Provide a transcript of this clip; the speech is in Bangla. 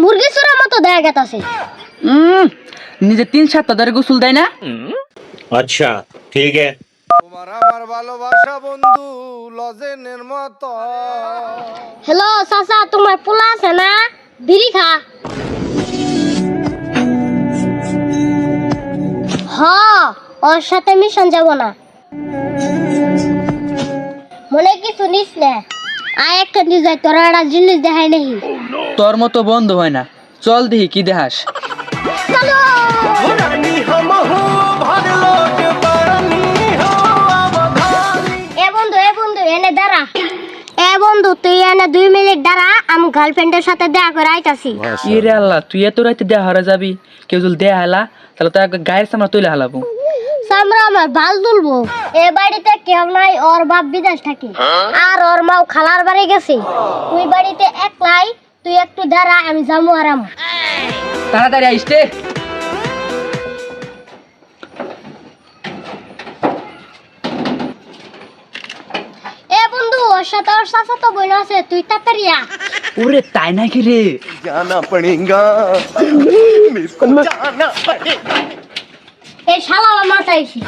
মুরগি চোরার মতো দেখা গেতাছে। নিজে 3 সপ্তাহ ধরে গোসল দেয় না। अच्छा ठीक है। তোমার আমার ভালোবাসা বন্ধু লজেনের মতো। হ্যালো চাচা, তোমার পোলা আছে না? বিড়ি খা। হ, ওর সাথে মিশন যাব না। মনে কিছু নিস না। আয় একটা নিয়ে যাই, তোরা একটা জিনিস দেখাই নেই। তোর মতো বন্ধ হয় না, চল দেখি কি দেখাস। চলো। এ বন্ধু এনে দাঁড়া। এ বন্ধু তুই এনে 2 মিনিট দাঁড়া, আমি গার্লফ্রেন্ডের সাথে দেখা করে আইতাছি। ইরে আল্লাহ, তুই এত রাইতে দেয়া হারা যাবি? কেউ যদি দেয়া হালা তাহলে তো একবার গায়ের সামনে তুলে হালাবো। সামরা আমার বাল তুলবো। এ বাড়িতে কেউ নাই, ওর বাপ বিদেশ থাকে আর ওর মাও খালার বাড়ি গেছে। তুই বাড়িতে একলাই, তুই একটু দাঁড়া, আমি যাবো আরাম। তাড়াতাড়ি আইসতে। এ বন্ধু, ওর সাথে ওর চাচাতো বোন আছে, তুই তাড়াতাড়ি আ। ওরে তাই নাকি রে? জানা পড়েগা মিসকো জানা পড়েগা। এই শালা আমার মাথায় এসে।